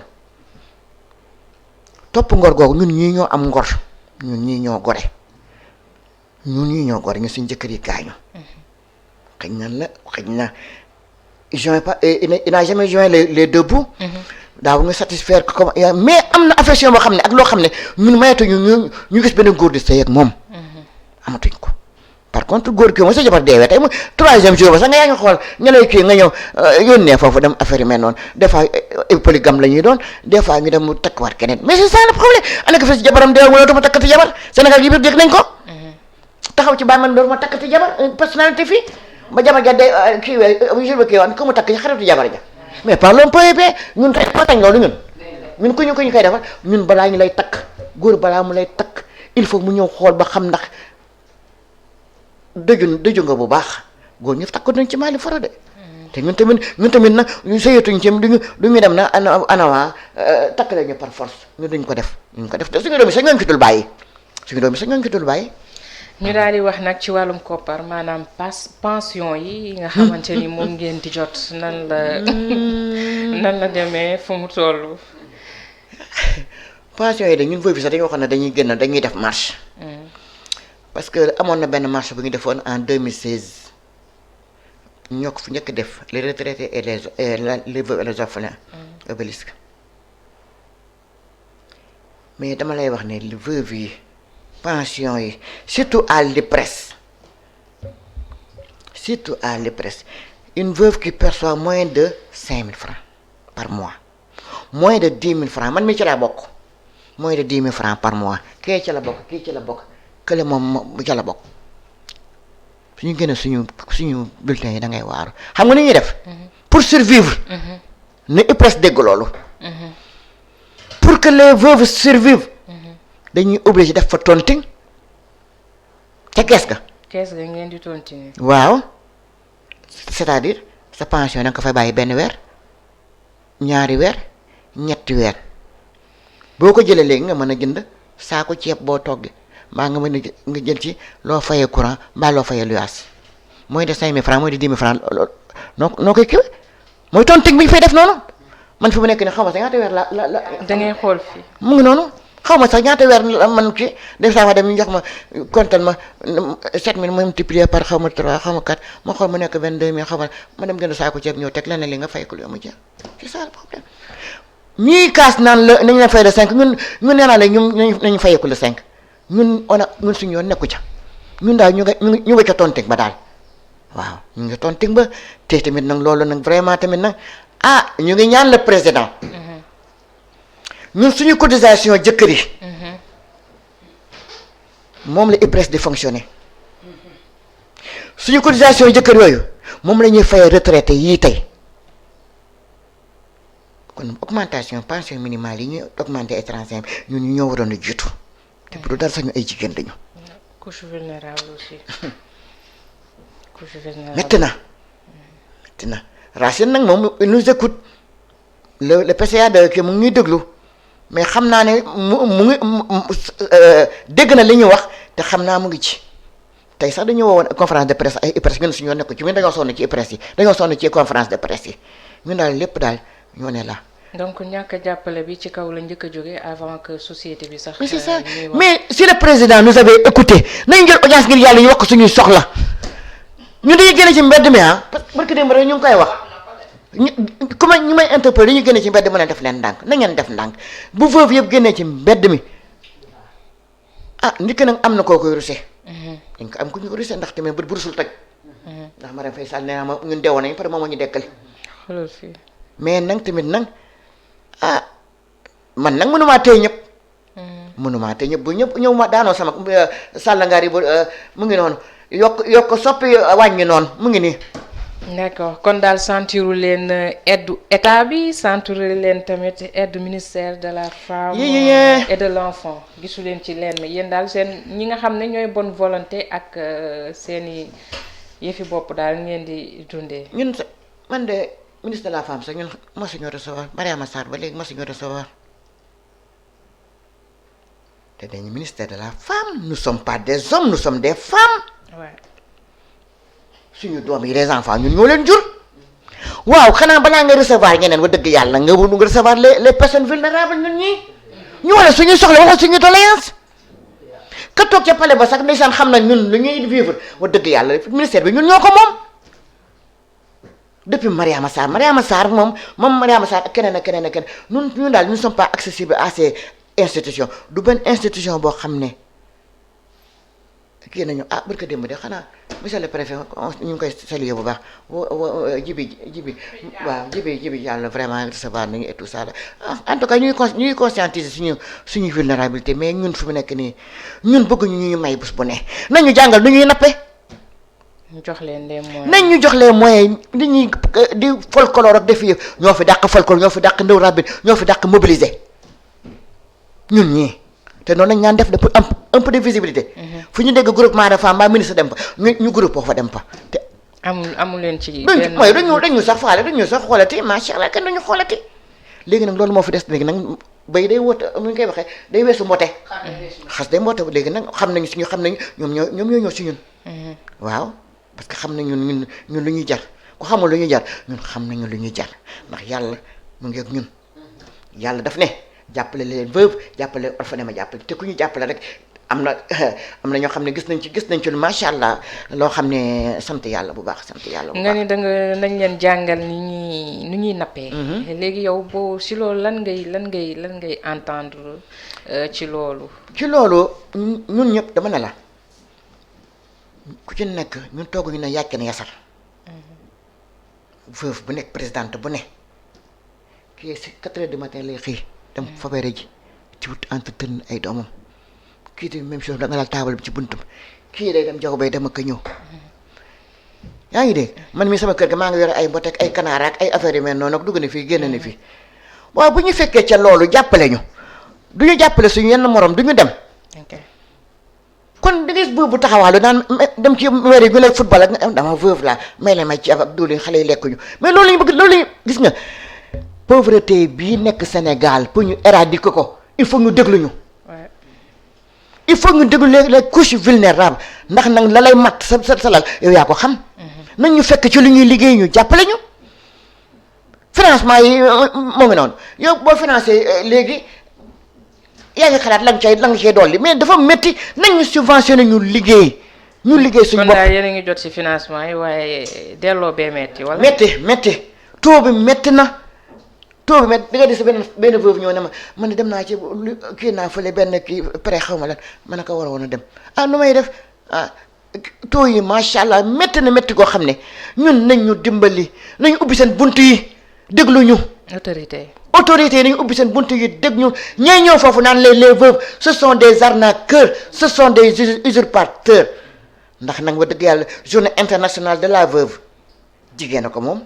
topp ngor googu ñun ñii ñoo am ngor ñun ñii ñoo gore ñu suñ jëkkër yi gaañu xëy na joint pas il n'a jamais joint les deux bouts daaw nga satisfaire ko comme mais am na affection boo xam ne ak loo xam ne ñun mayatuñu ñu gis benn góor di sëy ak moom amatuñ ko. par contre góor kii mooy sa jabar deewee tey mooy 3e jour ba sax nga yaa ngi xool ña lay kii nga ñëw yónnee foofu dem affaire yi mel noonu des fois polygame la ñuy doon des fois ñu dem mu takkuwaat keneen mais c'est ça le problème ana ko fi si jabaram deewee mu ne dootuma takkati jabar Sénégal gi biir dégg nañ ko. taxaw ci bàyyi man dootuma takkati jabar personnalité fii ba jabar ja de kii jour ba kii woon ku mu takk xaritu jabar ja mais parlons peu ñun tey moo tañ loolu ñun ku ñu koy defal ñun balaa ñu lay takk góor balaa mu lay takk il faut mu ñëw xool ba xam ndax. dëju nga bu baax góor ñëpp takku nañ ci Mali foro de te ñun tamit nag ñu sëyatuñ ci duñu dem na anawaa takk la ñu par force ñu duñ ko def te suñu doom yi sax ñooñu ci dul bàyyi ñu daal di wax nag ci wàllum koppar maanaam pension yi nga xamante ni moom ngeen di jot nan la demee fu mu toll. pension yi de ñun foofu sax dañoo xam ne dañuy def marche. parce que amoon na benn marche bu ñu defoon en 2016 ñoo ko fi njëkk def les retraités et les veuves et les orphelins obélisque mais dama lay wax ne les veuves yi pension yi surtout à l'IPRES une veuve qui perçoit moins de 5 000 francs par mois moins de 10 000 francs man mi ci laa bokk moins de 10 000 francs par mois kii ci la bokk kële moom bu ca la bokk suñu génne suñu bulletin yi da ngay waaru xam nga ni ñuy def pour survivre ne IPRES dégg loolu pour que les veuves survivent dañuy obligé def fa tontine ca kees ga ngeen di tontine waaw c'est-à-dire sa pension da nga ko fay bàyyi benn weer ñaari weer ñetti weer boo ko jëlee léegi nga mën a jënd saako ceeb boo toggee mbaa nga mën a nga jël ci loo fayee courant mbaa loo fayee luyaas mooy de 5000 francs mooy de 10 000 francs noo koy kiiwee mooy tonting bi ñu fay def noonu man fi mu nekk nii xaw ma sax ñaata weer la da ngay xool fii mu ngi noonu xaw ma sax ñaata weer la man kii des fois dem ñu jox ma comptal ma 7000 multiplié par xaw ma 3 xaw ma 4 ma xool mu nekk 22000 xaw ma dem jënd saako ceeb ñëw teg leneen li nga fay ko lu mu jeex c'est ça le problème ñii kaas naan la nañ la fay le 5 ñun nee naa la nañu fayeeku le 5 ñun suñu yoon nekku ca ñun daal ñu nga ca tonting ba daal waaw ñu ngi tonting ba te tamit nag loolu nag vraiment tamit nag ñu ngi ñaan le président ñun suñu cotisation jëkkër yi moom la IPRES di fonctionner suñu cotisation jëkkër yooyu moom la ñuy fay retraité yii tey kon augmentation pension minimale yi ñuy augmenté étranger ñun ñu ñoo waroon a jiitu te bu dara sax ñu ay jigéen dañu. couche vulnérable aussi. couche vulnérable maintenant Racine nag moom il nous écoute le PCA de kii mu ngi ñuy déglu mais xam naa ne mu ngi dégg na li ñuy wax te xam naa mu ngi ci tey sax dañu woowoon conférence de presse ay IPRES ñun suñu nekk ci ñun dañoo sonn ci IPRES yi dañoo sonn ci conférence de presse yi ñun daal lépp daal ñoo ne la. donc ñàkk a jàppale bi ci kaw la njëkk a jóge avant que société bi sax. mais c'est ça mais si le président nous avait écouté nañu jël audience ngir yàlla ñu wax ko suñuy soxla ñun dañuy génne ci mbedd mi parce que barki démb rek ñu ngi koy wax ñu may interpellé dañuy génne ci mbedd mi ne def leen ndànk na ngeen def ndànk bu veuve yëpp génnee ci mbedd mi nit ki nag am na koo koy rusé. dañ ko am ku ñu ko rusé ndax tamit bu rusul toj. ndax Marème Faye Sall nee naa ma ñun deewoon nañu pare moom moo ñu dekkal. xoolal fii. mais nag tamit nag man nag mënumaa téye ñëpp. mënumaa téye ñëpp bu ñëpp ñëw ma daanoo sama sàllangaar yi mu ngi noonu yokk soppi wàññi noonu mu ngi nii. d'accord kon daal sentiru leen aide état bi sentiru leen tamit aide ministère de la femme et de l'enfant gisu leen ci leen yéen daal seen ñi nga xam ne ñooy bonne volonté ak seeni yëfi bopp daal ngeen di dundee. ñun man de ministre de la femme sax ñun mosuñu recevoir Mariama Sarr ba léegi mosuñu recevoir te dañu ministère de la femme nous sommes pas des hommes nous sommes des femmes. Ouais. suñu doom yi les enfants ñun ñoo leen jur waaw xanaa balaa nga recevoir ñeneen wa dëgg yàlla nga recevoir les personnes vulnérables ñun ñii ñu wala suñuy soxla wala suñu doléance ka toog ca palais ba sax ndeysaan xam nañ ñun lu ñuy vivre wa dëgg yàlla ministère bi ñun ñoo ko moom depuis Mariama Sarr moom Mariama Sarr ak keneen ñun daal nous ne sommes pas accessibles à ces institutions du benn institution boo xam ne kii nañu barka démb de xanaa monsieur le préfet ñu ngi koy saluer bu baax jibi yàlla vraiment recevoir nañu et tout ça en tout cas ñuy conscientiser suñu vulnérabilité mais ñun fi mu nekk nii ñun bëgguñu ñu may bés bu ne nañu jàngal nu ñuy nappe ñu jox leen les moyens nañ ñu jox les moyens li ñuy di folklore ak def yëf ñoo fi dàq folklore ñoo fi dàq ndaw rabine ñoo fi dàq mobiliser ñun ñii te noonu lañ ñaan def de pour un peu de visibilité. fu ñu dégg groupement de femmes mbaa ministre dem fa ñu groupe fa dem fa te. amul leen ci. dañu sax faale dañu sax xoolati macha allah kenn duñu xoolati léegi nag loolu moo fi des léegi nag bay day wóot nu ñu koy waxee day weesu mbote. xas day mbote léegi nag xam nañu ñoom ñoo ñëw si ñun. waaw parce que xam nañu ñun lu ñuy jar ku xamul lu ñuy jar ñun xam nañu lu ñuy jar ndax yàlla mu ngi ak ñun yàlla daf ne. jàppale leen veuve jàppale orphelin ma jàppale te ku ñu jàppale rek am na ñoo xam ne gis nañ ci lu macha allah loo xam ne sant yàlla bu baax sant yàlla bu baax. nga ni nañ leen jàngal nu ñuy nappee. léegi yow boo si loolu lan ngay entendre ci loolu. ci loolu ñun ñëpp dama ne la ku ci nekk ñun tooguñu ne yàcc na yasar. veuve bu nekk présidente bu ne kii si 4 heures du matin lay xëy. dem fabere ji ci wut entretien ay doomam kii tamit même chose da nga laal taabal bi ci buntum kii day dem jago bay dem ak ñëw yaa ngi dégg man mii sama kër ga maa ngi yore ay mbott ak ay kanaara ak ay affaire yu mel noonu ak dugg na fii génn na fii waaw bu ñu fekkee ca loolu jàppale ñu du ñu jàppale suñu yenn morom du ñu dem. kon da ngay bu taxawaalu naan dem ci weer yi gu lay football ak dama veuve la may la may ci ak diwlin xale yi lekkuñu mais loolu la ñu bëgg loolu la gis nga pauvreté bii nekk Sénégal pour ñu éradiquer ko il faut ñu déglu ñu. il faut ñu déglu les couches vulnérables ndax nag la lay mat sa lal yow yaa ko xam. nañ ñu fekk ci lu ñuy liggéey ñu jàppale ñu. financement yi moo ngi noonu yow boo financé léegi yaa ngi xalaat la nga cay dolli mais dafa métti nañ ñu subventionné ñu liggéey suñu bopp. kon daal yéen a ngi jot ci financement yi waaye delloo bee métti wala. métti taux bi métti na. taux bi met di nga di sa benn veuve ñëw ne man dem naa ci kii naa fële benn kii prêt xaw ma lan ma ne ko war a woon a dem nu may def taux yi macha allah métti na métti koo xam ne ñun nañ ñu dimbali nañu ubbi seen bunt yi déglu ñu. autorité yi nañu ubbi seen bunt yi dégg ñu ñooy ñëw foofu naan les veuves ce sont des arnaqueurs ce sont des usurpateurs ndax nag wa dëgg yàlla journée internationale de la veuve jigéen a ko moom.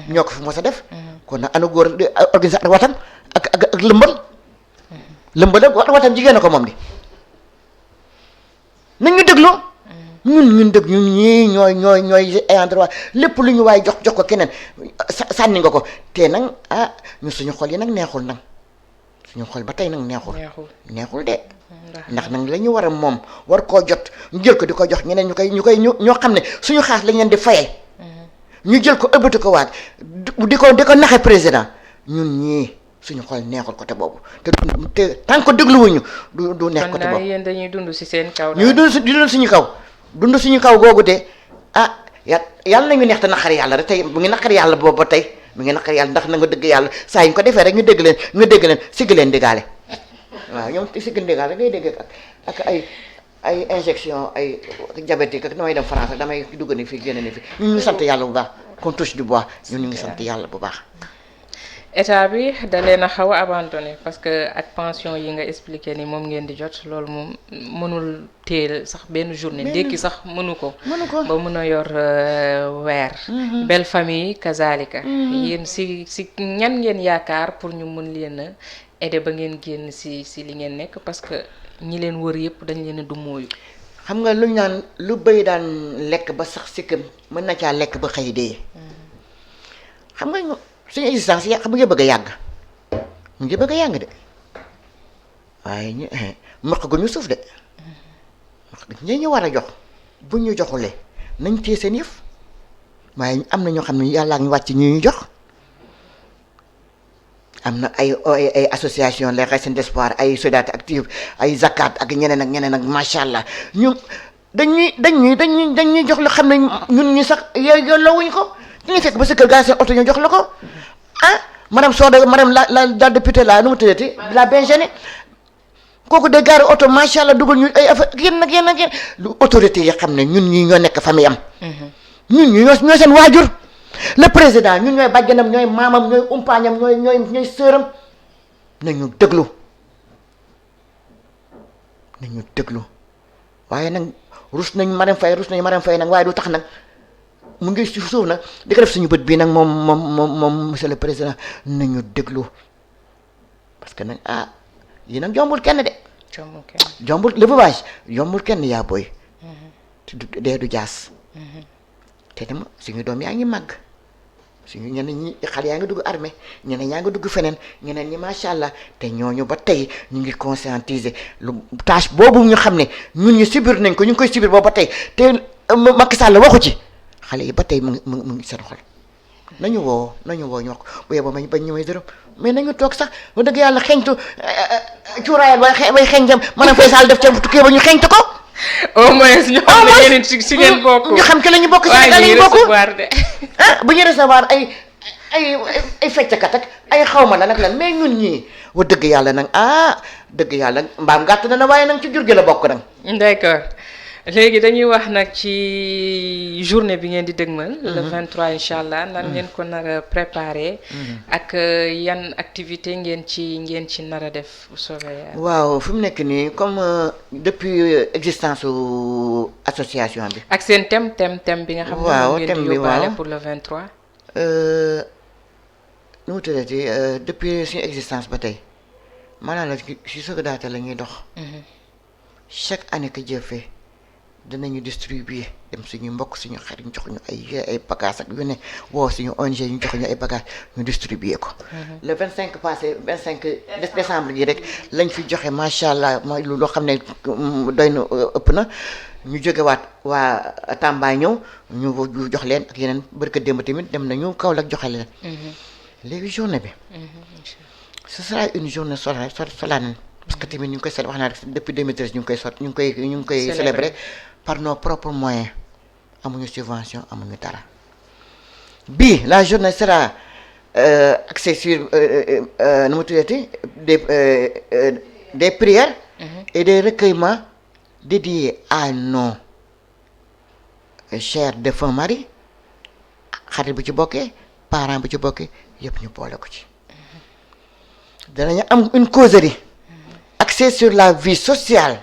ñoo ko fi mos a def. kon nag anu góor di organiser ak watam ak lëmbal. lëmbal ak watam jigéen a ko moom di nañ ñu déglu. ñun dëgg ñun ñii ñooy ayant droit lépp lu ñu waay jox ko keneen sànni nga ko te nag ñun suñu xol yi nag neexul nag suñu xol ba tey nag neexul de. ndax nag la ñu war a moom war koo jot ñu jël ko di ko jox ñeneen ñoo xam ne suñu xaas lañ leen di fayee. ñu jël ko ëbbati ko waat di ko naxe président ñun ñii suñu xol neexul côté boobu te tant que dégluwuñu du neex côté boobu. kon yéen dañuy dund ci seen kaw. ñuy dund suñu kaw googu de yàlla nañu neex te naqari yàlla rek tey mu ngi naqari yàlla boobu ba tey mu ngi naqari yàlla ndax na nga dëgg yàlla saa yi ñu ko defee rek ñu dégg leen sigg leen digaale waaw ñoom sigg digaale ngay dégg ak ay injection ay diabétique ak damay dem France damay dugg ni fii génn ni fii ñu ngi sant yàlla bu baax qu'on touche du bois ñun ñu ngi sant yàlla bu baax. état bi da leen a xaw a abandonné parce que ak pension yi nga expliqué ni moom ngeen di jot loolu moom mënul teel sax benn journée ndékki sax mënu ko ba mën a yor weer. belle famille kazalika. yéen si ñan ngeen yaakaar pour ñu mën leen a aider ba ngeen génn si li ngeen nekk parce que ñi leen wër yëpp dañ leen a dumóoyu. xam nga lu ñu naan lu bëy daan lekk ba sax sikkam mën na caa lekk ba xëy dee. xam nga suñu existence yi xam nga bëgg a yàgg mu ngi bëgg a yàgg de waaye ñu maq gu ñu suuf de ñu war a jox bu ñu joxulee nañ téye seen yëf waaye am na ñoo xam ne yàlla ñu wàcc ñu jox. am na ay association les Racines d'Espoir ay Solidarité Active ay Zakat ak ñeneen ak macha allah ñu dañuy jox la xam ne ñun ñu sax yow lawuñ ko dañuy fekk ba sa kër gaa seen oto ñu jox la ko madame Soda madame la députée la nu mu tuddati la Benjani kooku de gaari oto macha allah dugal ñu ay affaire yéen lu autorité yi xam ne ñun ñi ñoo nekk famille am. ñun ñoo seen waajur. le président ñun ñooy bàjjanam ñooy maamam ñooy umpaañam ñooy sëram nañu déglu waaye nag rus nañu Marème Faye nag waaye du tax nag mu ngi ci suuf nag di ko def suñu bët bii nag moom monsieur le président nañu déglu parce que nag yi nag jombul kenn de. jombul le veuvage jombul kenn yaa booy. dee du jaas. te dama suñu doom yaa ngi màgg suñu ñeneen ñi xale yaa ngi dugg armée ñeneen yaa ngi dugg feneen ñeneen ñi macha allah te ñooñu ba tey ñu ngi conscientiser lu tâche boobu ñu xam ne ñun ñu subir nañ ko ñu ngi koy subir boobu ba tey te Macky Sall waxu ci xale yi ba tey mu ngi seen xol nañu woo ñu wax ko bu yeboo bañ ñu may dërëm mais nañu toog sax ba dëgg yàlla xeeñtu cuuraayal bay xeeñtam maanaam Faye Sall def ca tukkee ba ñu xeeñtu ko. au moins ñu xam ne yéen si ngeen bokk. ñu xam ci la ñu bokk Sénégal yi bokk bu ñu recevoir ay fecckat ak ay xawma la nag lan mais ñun ñii wa dëgg yàlla nag dëgg yàlla mbaam gàtt na waaye nag ci jur gi la bokk nag. d'accord léegi dañuy wax nag ci journée bi ngeen di dëgmal. le 23 incha allah nan ngeen ko nar a préparer. ak yan activité ngeen ci nar a def bu soobee yàlla. waaw fi mu nekk nii comme depuis existence su association bi. ak seen thème bi nga xam ne. waaw ngeen thème di bi yóbbaale waaw pour le 23. nu mu tuddati depuis suñu existence ba tey maanaam la si Sogodaate la ñuy dox. chaque année que Dieu fait dinañu distribuer dem suñu mbokk suñu xarit ñu jox ñu ay bagages ak yu ne woo suñu ONG ñu jox ñu ay bagages ñu distribuer ko. le 25 passé 25 décembre gi rek lañ fi joxe macha allah mooy loo xam ne doy na ëpp na ñu jógewaat waa Tamba ñëw ñu jox leen ak yeneen barka démb tamit dem nañu Kaolack joxe leen. léegi journée bi. ce sera une journée solennelle. parce que tamit ñu ngi koy wax naa depuis 2013 ñu ngi koy célébrer par nos propres moyens amuñu subvention amuñu dara bii la journée sera axée sur nu mu tuddati des prières et des recueillements dédiés à nos chers défunts maris xarit bu ci bokkee parent bu ci bokkee yëpp ñu boole ko ci danañu am une causerie axée sur la vie sociale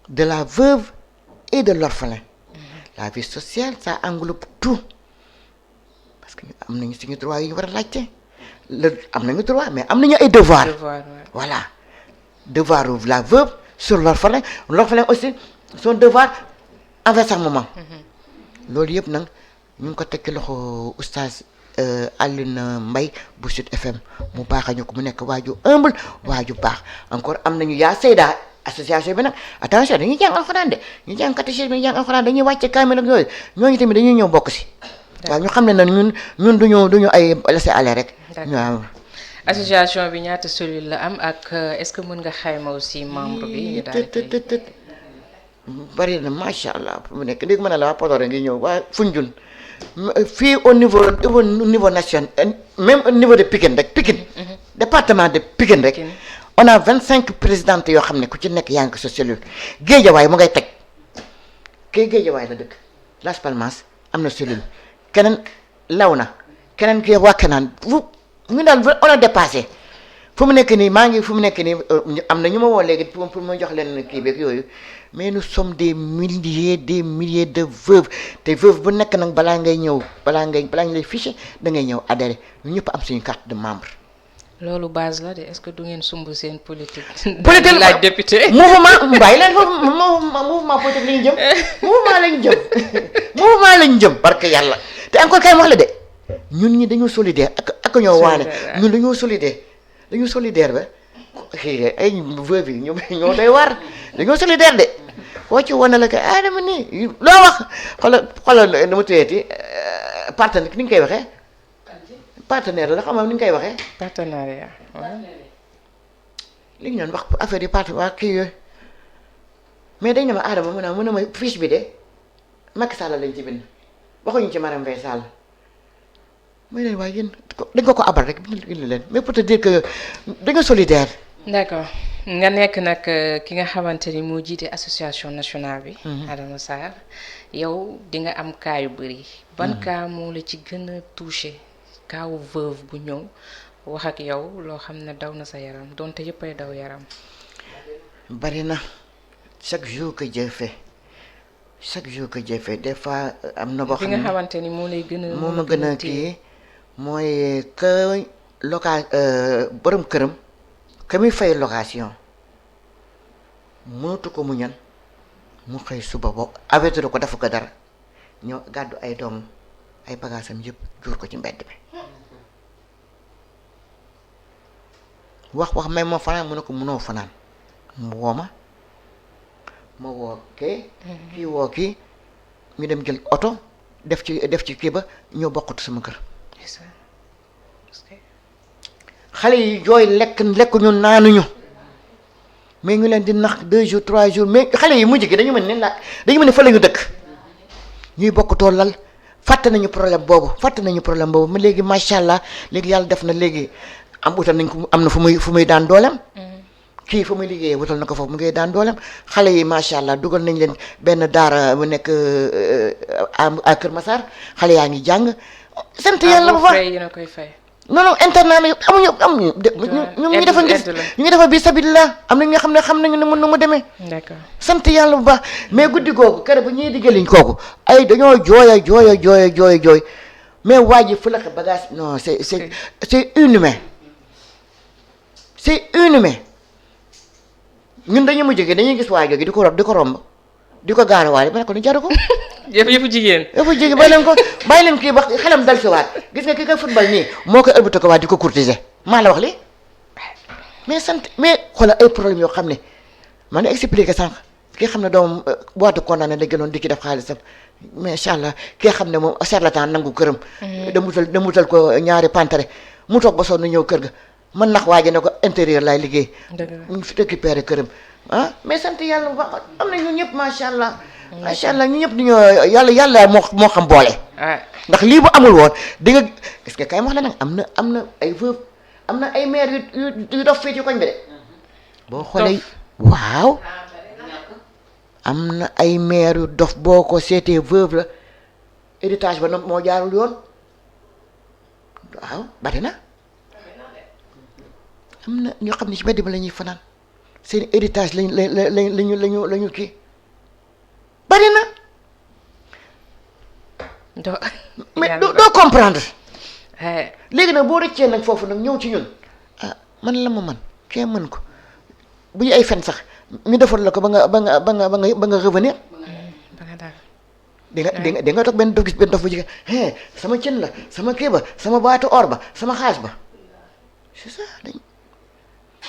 de la veuve et de l'orphelin. La vie sociale, ça englobe tout. Parce que am nañu suñu droit yi ñu war a laajte am nañu droit mais am nañu ay devoir. Voilà. Devoir de la veuve sur l'orphelin. L'orphelin aussi, son devoir envers sa maman. loolu yëpp nag ñu ngi ko tekki loxo oustaz Aline Mbaye bu Sud FM mu baaxañu ko mu nekk waaju humble waaju baax encore am nañu yaa Seyda association bi nag attention dañuy jàng alxuraan de ñu jàng catéchisme bi ñu jàng alxuraan dañuy wàcce kaamil ak yooyu ñooñu tamit dañuy ñëw bokk si. waaw ñu xam ne nag ñun duñu ay laisser aller rek. waaw. association bi ñaata cellule la am ak est-ce que mën nga xayma aussi membre bi. ñu daal di bari na macha allah fu mu nekk léegi mën na la waa Podor ngi ñëw waa Foundiougne fii au niveau national même au niveau de Pikine rek Pikine département de Pikine rek on a 25 présidentes yoo xam ne ku ci nekk yaa ngi ko sa cellule Géejawaay mu ngay teg kii Géejawaay la dëkk Las Palmas am na cellule keneen law na keneen kii Wakhinane ñu daal on a dépassé fu mu nekk nii am na ñu ma woo léegi pour ma jox leen kii beeg yooyu mais nous sommes des milliers de veuves te veuve bu nekk nag balaa ñu lay fiché da ngay ñëw adhéré ñu ñëpp am suñu carte de membre. loolu base la de est-ce que du ngeen sumb seen politique. politique laaj député. mouvement bàyyi leen foofu mouvement politique la ñu jëm mouvement lañu jëm parce que yàlla te encore kay wax la de ñun ñi dañoo solidaire ak ñoo waane ñun dañoo solidaire ba ay veuve yi ñoo doy war dañoo solidaire de koo ci wane la que dama nii loo wax xoolal nu mu tuddati partenaire ni ñu koy waxee partenaire la xam nga ni ñu koy waxee. partenariat waaw. li ñu doon wax affaire yi partenaire kii yooyu mais dañ ne ma Adama mu ne ma fiche bi de Macky Sall lañ ci bind waxuñu ci Marème Faye Sall may leen waaye yéen dañ ko abal rek bind leen mais pour te dire que dañoo solidaire. d'accord nga nekk nag ki nga xamante ni moo jiite association nationale bi. Adama Sarr yow di nga am cas yu bëri. ban cas moo la ci gën a touché kaawu veuve bu ñëw wax ak yow loo xam ne daw na sa yaram donte yëppay daw yaram. bari na chaque jour que Dieu fait des fois am na boo xam ne nga xamante ni moo lay gën a. moo ma gën a kii mooy que borom këram. ka muy fay location mënatu ko mu ñan mu xëy suba bo avertir ko dafa ko dara ñëw gàddu ay doom ay bagaasam yëpp jur ko ci mbedd bi wax may moo fanaan mu ne ko mënoo fanaan mu woo ma woo kii woo kii ñu dem jël oto def ci kii ba ñoo bokkatu sama kër xale yi jooy lekk ñu naanuñu mais ñu leen di nax 2 jours 3 jours mais xale yi mujj gi dañu mën ne fa la ñu dëkk ñuy bokk toolal fàtte nañu problème boobu ma léegi macha allah léegi yàlla def na léegi am na fu muy daan dooleem kii fa muy liggéeyee wutal na ko foofu mu ngi daan dooleem xale yi macha allah dugal nañ leen benn daara bu nekk à Kër Massar xale yaa ngi jàng sant yàlla bu baax yéen a koy fay. non non internat bi amuñu ñu ngi defal ñu ngi defal bi sabilillah am na ñoo xam ne xam nañu ne mën na mu demee. d'accord sant yàlla bu baax mais guddi googu kër bu ñuy diggaliñ kooku ay dañoo jooy mais waa ji fu la ko bagage non c'est inhumain c'est inhumain ñun dañu mujj gi dañuy gis waa jooju di ko romb di ko gaarawaale ba ne ko ni jaru ko. yëfu jigéen. bàyyi leen kii ba xelam dal si waat gis nga ki nga football nii moo koy ëlbata ko waat di ko courtiser maa la wax li mais xoolal ay problème yoo xam ne man expliqué sànq ki xam ne doomam boîte condamné la gënoon di ci def xaalisam mais incha allah ki xam ne moom charlatan nangu këram. da mutal ko ñaari pantare mu toog ba sonn ñëw kër ga man nax waaje ne ko intérieur laay liggéey. ñu fi récupéré këram mais sant yàlla bu baax am na ñun ñëpp macha allah. macha allah ñu ñëpp dañoo yàlla moo xam boole. ndax lii bu amul woon di nga est-ce que kay wax la nag am na ay veuve am na ay maire yu dof fii ci koñ bi de. boo xoolee waaw. am na ay maire yu dof boo ko seetee veuve la héritage ba moo jaarul yoon waaw bari na. am na ñoo xam ne ci mbedd ba la ñuy fanaan seen héritage lañu kii bari na. mais doo comprendre. léegi nag boo rëccee nag foofu nag ñëw ci ñun man la ma man kee mën ko bu ñu ay fen sax ñu defal la ko ba nga revenir. di nga toog benn dof gis benn dof bu jigéen sama cën la sama kii ba sama baatu or ba sama xaas ba c'est ça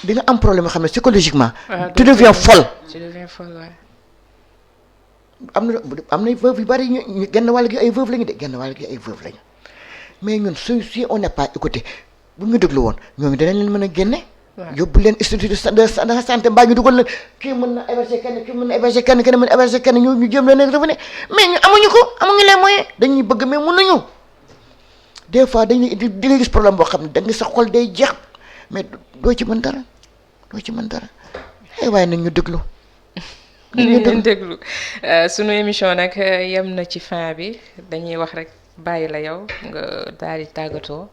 di nga am problème yoo xam ne psychologiquement. tu deviens folle. am na veuve yu bari ñu genn wàll gi ay veuve lañu de genn wàll gi ay veuve lañu mais ñun si on n'est pas écouté bu ñu déglu woon ñooñu danañ leen mën a génne. yóbbu leen institut de santé mbaa ñu dugal leen kii mën na héberger kenn kii mën na héberger kenn kenn mën na héberger kenn ñu jéem leen revenir mais ñu amuñu les moyens dañuy bëgg mais mënuñu des fois di nga gis problème boo xam ne da nga sa xol day jeex mais doo ci mën dara waaye nañ ñu déglu. ñu déglu sunu émission nag yem na ci fin bi dañuy wax rek bàyyi la yow nga daal di tàggatoo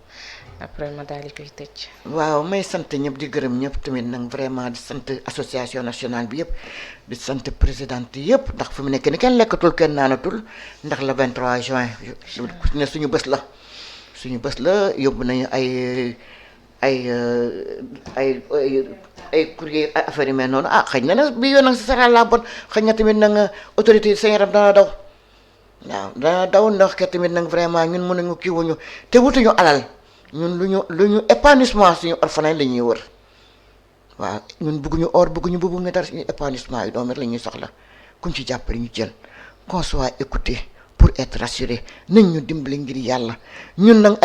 après ma daal di koy tëj. waaw may sant ñëpp di gërëm ñëpp tamit nag vraiment di sant association nationale bi yëpp di sant présidente yëpp ndax fi mu nekk ni kenn lekkatul kenn naanatul ndax le 23 juin ne suñu bés la yóbbu nañu ay courrier affaire yi mel noonu xëy na nag bii yoon nag si sera la bonne xëy na tamit nag autorité seen yaram dana daw ndax ke tamit nag vraiment ñun mënuñu kii wuñu te wutuñu alal ñun lu ñu épanouissement suñu orphelin la ñuy wër waaw ñun bëgguñu or bëgguñu bëggu nga dara suñu épanouissement yi doom rek la ñuy soxla kuñ ci jàppale ñu jël qu'on soit écouté pour être rassuré nañ ñu dimbali ngir yàlla ñun nag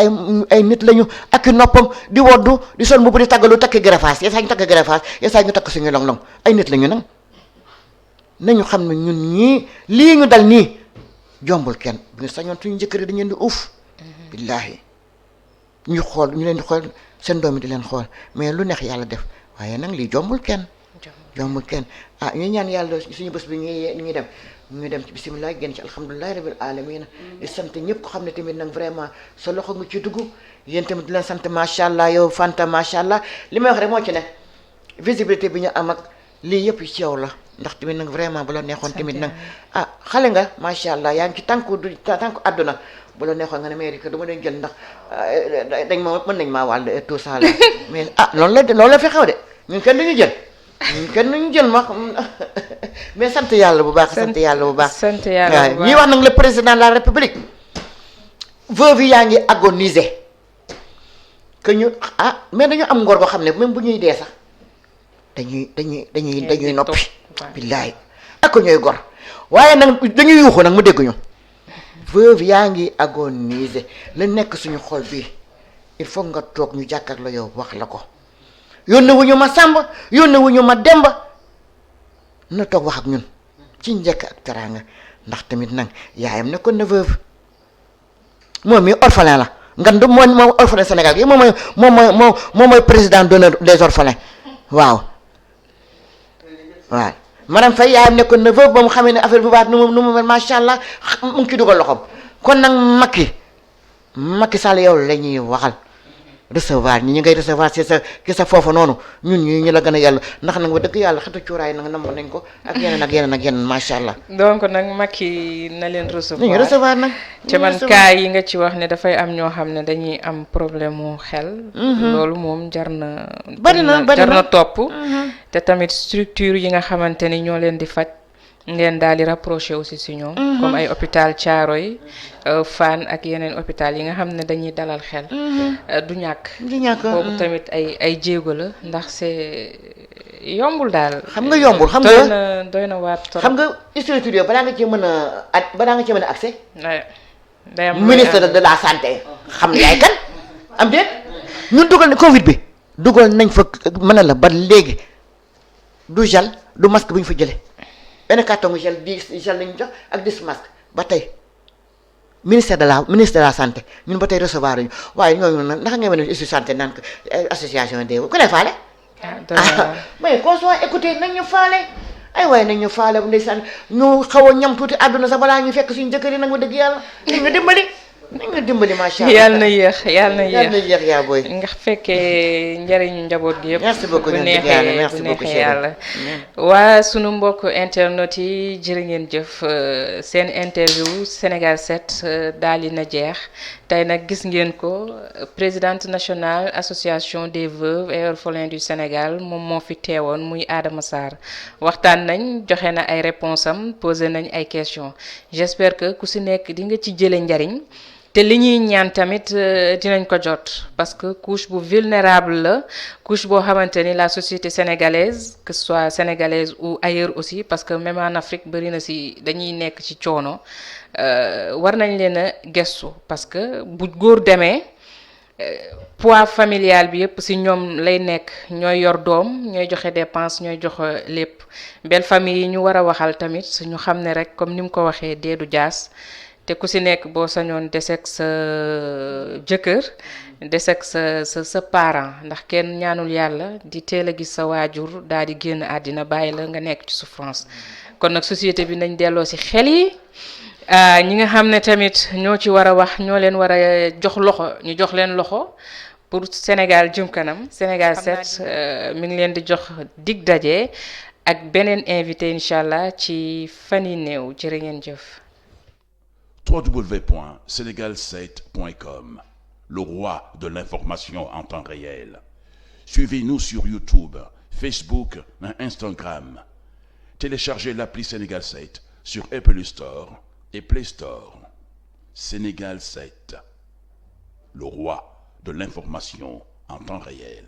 ay nit lañu ak noppam di woddu di sol mbubu di tàggalu takki garafaas yeesaa ñu takk garafaas yeesaa ñu takk suñu long-long ay nit lañu nag nañu xam ne ñun ñii lii ñu dal nii jombul kenn bu ñu sañoon suñu njëkkër dañu leen di uuf billaahi ñu leen di xool seen doom yi di leen xool mais lu neex yàlla def waaye nag lii jombul kenn ñu ñaan yàlla suñu bés bi ñuy dem ñu dem ci bisimilah génn ci alhamdulilahi rabil alamin di sant ñëpp ko xam ne tamit nag vraiment sa loxo nga ci dugg yéen tamit di leen sant macha allah yow Fanta macha allah li may wax rek moo ci ne visibilité bi ñu am ak lii yëpp ci yow la ndax tamit nag vraiment bu la neexoon tamit nag xale nga macha allah yaa ngi ci tànku àdduna bu la neexoon nga ne mairie que du ma leen jël ndax dañ ma mën nañ maa wàll et tout ça la mais loolu la fi xew de ñun kenn duñu jël. kenn ñu jël ma mais sant yàlla bu baax. sant yàlla bu baax ñuy wax nag le président de la république veuve yaa ngi agoniser que ñu mais dañu am ngor boo xam ne même bu ñuy dee sax dañuy noppi. billaay ak ko ñooy gor waaye nag dañuy yuuxu nag mu dégg ñu veuve yaa ngi agoniser la nekk suñu xol bi il faut nga toog ñu jàkkaarloo yow wax la ko. yónne wu ñu ma Samba yónne wu ñu ma Demba na toog wax ak ñun ci njëkk ak teraanga ndax tamit nag yaayam nekkoon na veuve moom mi orphelin la ngan mooy orphelin Sénégal gi moom mooy président d'honneur des orphelins waaw waaw madame Faye yaayam nekkoon na veuve ba mu xamee ne affaire bu baax nu mu mel macha allah mu ngi ci dugal loxoom kon nag Macky Sall yow la ñuy waxal recevoir ñi ngay recevoir ci sa foofu noonu ñun ñu la gën a yàlla ndax nag ba dëgg yàlla xetu cuuraay nag namoon nañ ko ak yeneen macha allah. donc nag Macky na leen recevoir nañu recevoir nag. ci man cas yi nga ci wax ne dafay am ñoo xam ne dañuy am problème mu xel. loolu moom jar na. bari na topp. te tamit structure yi nga xamante ni ñoo leen di faj. ngeen daal di rapproché aussi si ñoom. comme ay hôpital Thiaroye Fann ak yeneen hôpital yi nga xam ne dañuy dalal xel. du ñàkk. boobu tamit ay jéego la ndax c'est yombul daal. xam nga yombul xam nga doy na waat trop. xam nga structure balaa nga cee mën a accès. day am ministre de la santé. xam nga yaay kan am déet ñun dugal ne Covid bi dugal nañ fa mën a la ba léegi du gel du masque bu ñu fa jëlee. benn carton gel lañu jox ak 10 masque ba tey ministre de la santé ñun ba tey recevoir ñu waaye ñooñu nag ndax nga mën a santé naan ko association des ku ne faale. mais qu'on soit écouté nañ ñu faale ay waaye nañ ñu faale bu ndeysaan ñu xaw a ñam tuuti àdduna sax balaa ñu fekk suñu jëkkër yi nag ma dëgg yàlla nañ ñu dimbali macha allah. yàlla na yéex yaa booy. nga fekkee njëriñu njaboot gi yëpp. merci beaucoup bu neexee yàlla. waa sunu mbokk internet yi jërë ngeen jëf seen interview Sénégal 7 daal di na jeex tey nag gis ngeen ko présidente nationale association des veuves et orphelins du Sénégal moom moo fi teewoon muy Adama Sarr waxtaan nañ joxe na ay réponses am posé nañ ay questions j'espère que ku si nekk di nga ci jële njariñ. te li ñuy ñaan tamit dinañ ko jot parce que couche bu vulnérable la couche boo xamante ni la société sénégalaise que ce soit sénégalaise ou ailleurs aussi parce que même en Afrique bëri na si dañuy nekk ci coono war nañ leen a gestu parce que bu góor demee poids familial bi yëpp si ñoom lay nekk ñooy yor doom ñooy joxe dépense ñooy joxe lépp belle famille yi ñu war a waxal tamit ñu xam ne rek comme ni mu ko waxee deedu jaas te ku si nekk boo sañoon deseg sa jëkkër deseg sa parent ndax kenn ñaanul yàlla di teel a gis sa waajur daal di génn àddina bàyyi la nga nekk ci souffrance kon nag société bi nañ delloo si xel yi ñi nga xam ne tamit ñoo ci war a wax ñoo leen war a jox loxo ñu jox leen loxo pour Sénégal jëm kanam Sénégal 7 mi ngi leen di jox dig daje ak beneen invité incha allah ci fan yi néew jërë ngeen jëf. www.senegal7.com, le roi de l'information en temps réel. Suivez-nous sur YouTube, Facebook et Instagram. Téléchargez l'appli Sénégal 7 sur Apple Store et Play Store. Sénégal 7, le roi de l'information en temps réel.